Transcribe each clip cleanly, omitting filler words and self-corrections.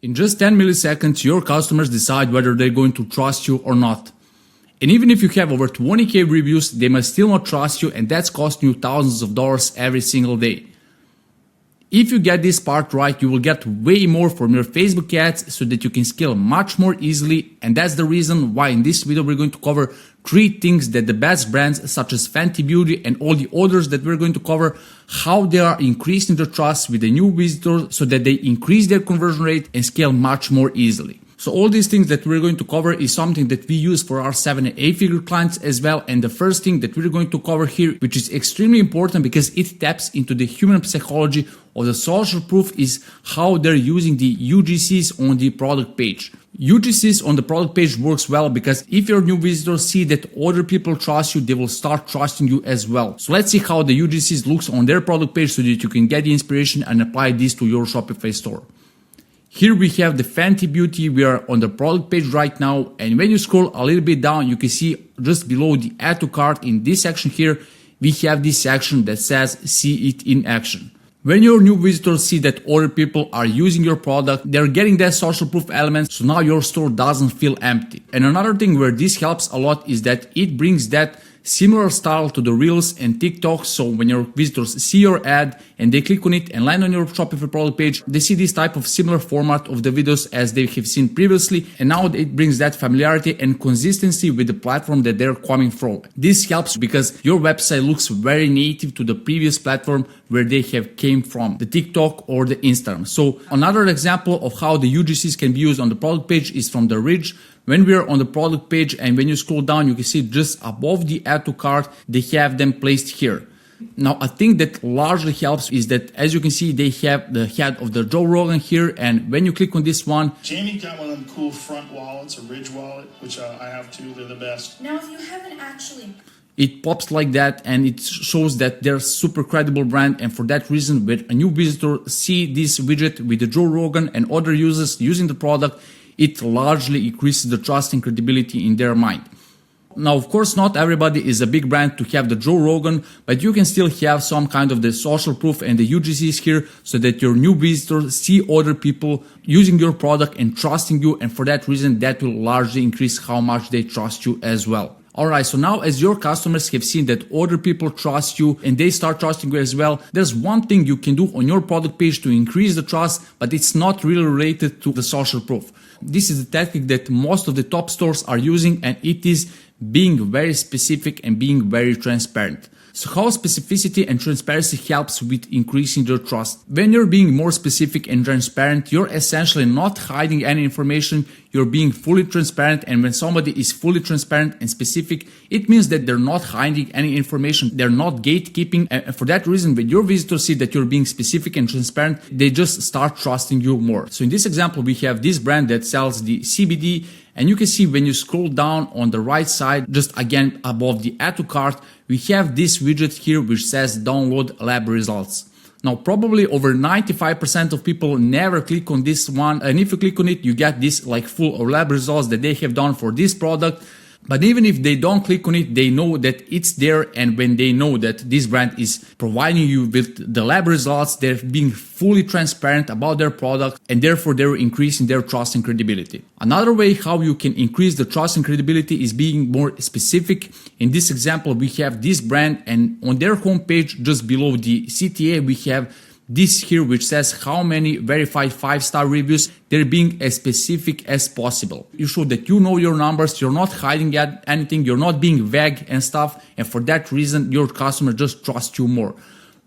In just 10 milliseconds, your customers decide whether they're going to trust you or not. And even if you have over 20k reviews, they might still not trust you, and that's costing you thousands of dollars every single day. If you get this part right, you will get way more from your Facebook ads so that you can scale much more easily. And that's the reason why in this video we're going to cover 3 things that the best brands such as Fenty Beauty and all the others that we're going to cover, how they are increasing their trust with the new visitors so that they increase their conversion rate and scale much more easily. So all these things that we're going to cover is something that we use for our 7 and 8 figure clients as well. And the first thing that we're going to cover here, which is extremely important because it taps into the human psychology of the social proof, is how they're using the UGCs on the product page. UGCs on the product page works well because if your new visitors see that other people trust you, they will start trusting you as well. So let's see how the UGCs looks on their product page so that you can get the inspiration and apply this to your Shopify store. Here we have the Fenty Beauty. We are on the product page right now. And when you scroll a little bit down, you can see just below the add to cart in this section here, we have this section that says see it in action. When your new visitors see that other people are using your product, they're getting that social proof element, so now your store doesn't feel empty. And another thing where this helps a lot is that it brings that similar style to the Reels and TikTok. So when your visitors see your ad and they click on it and land on your Shopify product page, they see this type of similar format of the videos as they have seen previously. And now it brings that familiarity and consistency with the platform that they're coming from. This helps because your website looks very native to the previous platform where they have came from, the TikTok or the Instagram. So another example of how the UGCs can be used on the product page is from the Ridge. When we are on the product page and when you scroll down, you can see just above the add to cart, they have them placed here. Now, a thing that largely helps is that, as you can see, they have the head of the Joe Rogan here. And when you click on this one, Jamie got one of them cool front wallets, a Ridge wallet, which I have too. They're the best. Now, if you haven't actually... It pops like that and it shows that they're super credible brand. And for that reason, when a new visitor see this widget with the Joe Rogan and other users using the product, it largely increases the trust and credibility in their mind. Now, of course, not everybody is a big brand to have the Joe Rogan, but you can still have some kind of the social proof and the UGCs here so that your new visitors see other people using your product and trusting you. And for that reason, that will largely increase how much they trust you as well. Alright, so now as your customers have seen that other people trust you and they start trusting you as well, there's one thing you can do on your product page to increase the trust, but it's not really related to the social proof. This is the tactic that most of the top stores are using, and it is being very specific and being very transparent. So how specificity and transparency helps with increasing your trust? When you're being more specific and transparent, you're essentially not hiding any information, you're being fully transparent. And when somebody is fully transparent and specific, it means that they're not hiding any information, they're not gatekeeping. And for that reason, when your visitors see that you're being specific and transparent, they just start trusting you more. So in this example, we have this brand that sells the CBD. And you can see when you scroll down on the right side, just again above the add to cart, we have this widget here which says download lab results. Now, probably over 95% of people never click on this one. And if you click on it, you get this like full of lab results that they have done for this product. But even if they don't click on it, they know that it's there. And when they know that this brand is providing you with the lab results, they're being fully transparent about their product, and therefore they're increasing their trust and credibility. Another way how you can increase the trust and credibility is being more specific. In this example, we have this brand, and on their homepage, just below the CTA, we have this here which says how many verified 5-star reviews. They're being as specific as possible. You show that you know your numbers, you're not hiding anything, you're not being vague and stuff, and for that reason your customer just trusts you more.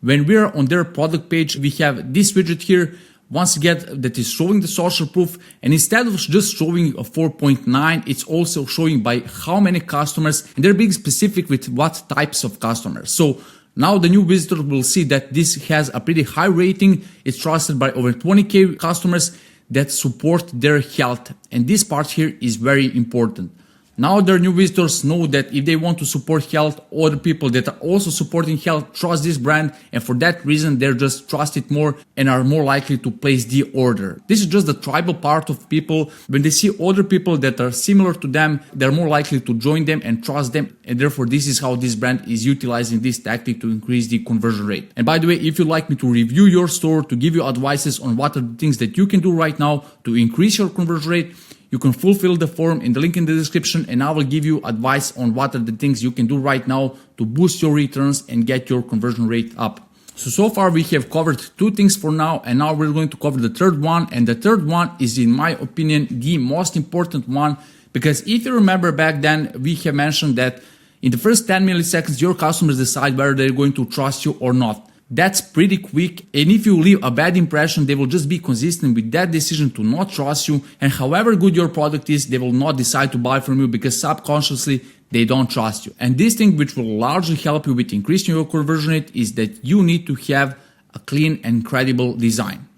When we're on their product page, we have this widget here once again that is showing the social proof, and instead of just showing a 4.9, it's also showing by how many customers, and they're being specific with what types of customers. So now the new visitor will see that this has a pretty high rating. It's trusted by over 20k customers that support their health. And this part here is very important. Now their new visitors know that if they want to support health, other people that are also supporting health trust this brand, and for that reason they're just trust it more and are more likely to place the order. This is just the tribal part of people. When they see other people that are similar to them, they're more likely to join them and trust them, and therefore this is how this brand is utilizing this tactic to increase the conversion rate. And by the way, if you'd like me to review your store, to give you advices on what are the things that you can do right now to increase your conversion rate, you can fulfill the form in the link in the description, and I will give you advice on what are the things you can do right now to boost your returns and get your conversion rate up. So far we have covered two things for now, and now we're going to cover the third one. And the third one is, in my opinion, the most important one, because if you remember back then, we have mentioned that in the first 10 milliseconds, your customers decide whether they're going to trust you or not. That's pretty quick, and if you leave a bad impression, they will just be consistent with that decision to not trust you, and however good your product is, they will not decide to buy from you because subconsciously they don't trust you. And this thing which will largely help you with increasing your conversion rate is that you need to have a clean and credible design.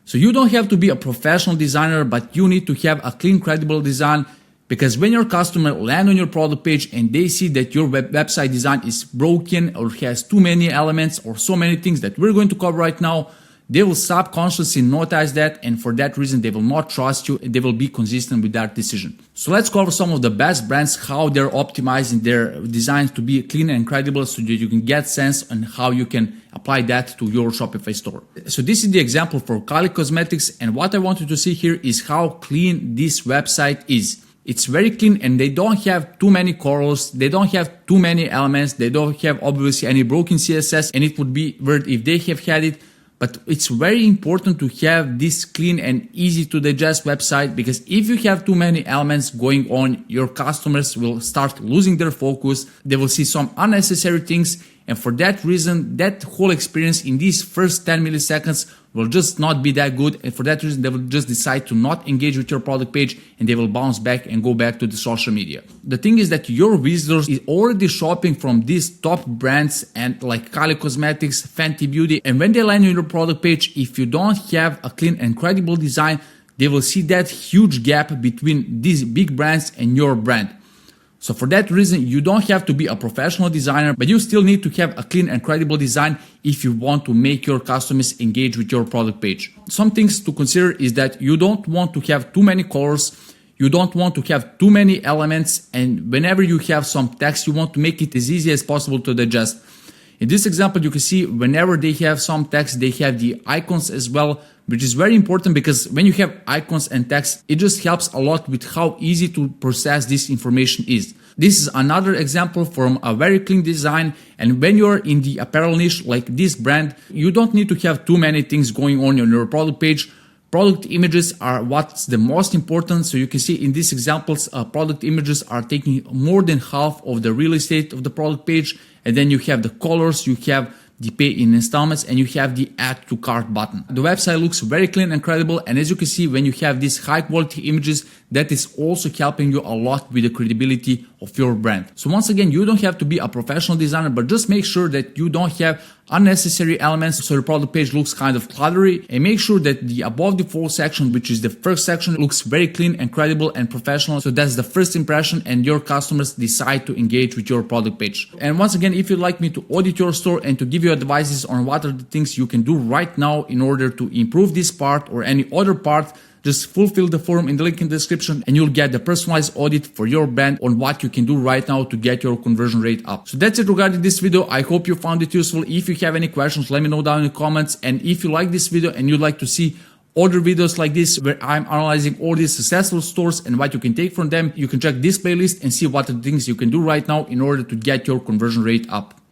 So you don't have to be a professional designer, but you need to have a clean, credible design. Because when your customer land on your product page and they see that your website design is broken or has too many elements or so many things that we're going to cover right now, they will subconsciously notice that, and for that reason they will not trust you, and they will be consistent with that decision. So let's cover some of the best brands, how they're optimizing their designs to be clean and credible, so that you can get sense on how you can apply that to your Shopify store. So this is the example for Kylie Cosmetics, and what I want you to see here is how clean this website is. It's very clean, and they don't have too many colors, they don't have too many elements, they don't have obviously any broken CSS, and it would be weird if they have had it. But it's very important to have this clean and easy to digest website, because if you have too many elements going on, your customers will start losing their focus, they will see some unnecessary things, and for that reason, that whole experience in these first 10 milliseconds will just not be that good, and for that reason they will just decide to not engage with your product page, and they will bounce back and go back to the social media. The thing is that your visitors is already shopping from these top brands and like Kylie Cosmetics, Fenty Beauty, and when they land on your product page, if you don't have a clean and credible design, they will see that huge gap between these big brands and your brand. So for that reason, you don't have to be a professional designer, but you still need to have a clean and credible design if you want to make your customers engage with your product page. Some things to consider is that you don't want to have too many colors, you don't want to have too many elements, and whenever you have some text, you want to make it as easy as possible to digest. In this example, you can see whenever they have some text, they have the icons as well, which is very important, because when you have icons and text, it just helps a lot with how easy to process this information is. This is another example from a very clean design, and when you're in the apparel niche like this brand, you don't need to have too many things going on your product page. Product images are what's the most important. So you can see in these examples, product images are taking more than half of the real estate of the product page. And then you have the colors, you have the pay in installments, and you have the add to cart button. The website looks very clean and credible, and as you can see, when you have these high quality images, that is also helping you a lot with the credibility of your brand. So once again, you don't have to be a professional designer, but just make sure that you don't have unnecessary elements so your product page looks kind of cluttery, and make sure that the above the fold section, which is the first section, looks very clean and credible and professional, so that's the first impression and your customers decide to engage with your product page. And once again, if you'd like me to audit your store and to give you advices on what are the things you can do right now in order to improve this part or any other part, just fulfill the form in the link in the description, and you'll get the personalized audit for your brand on what you can do right now to get your conversion rate up. So that's it regarding this video. I hope you found it useful. If you have any questions, let me know down in the comments. And if you like this video and you'd like to see other videos like this where I'm analyzing all these successful stores and what you can take from them, you can check this playlist and see what are the things you can do right now in order to get your conversion rate up.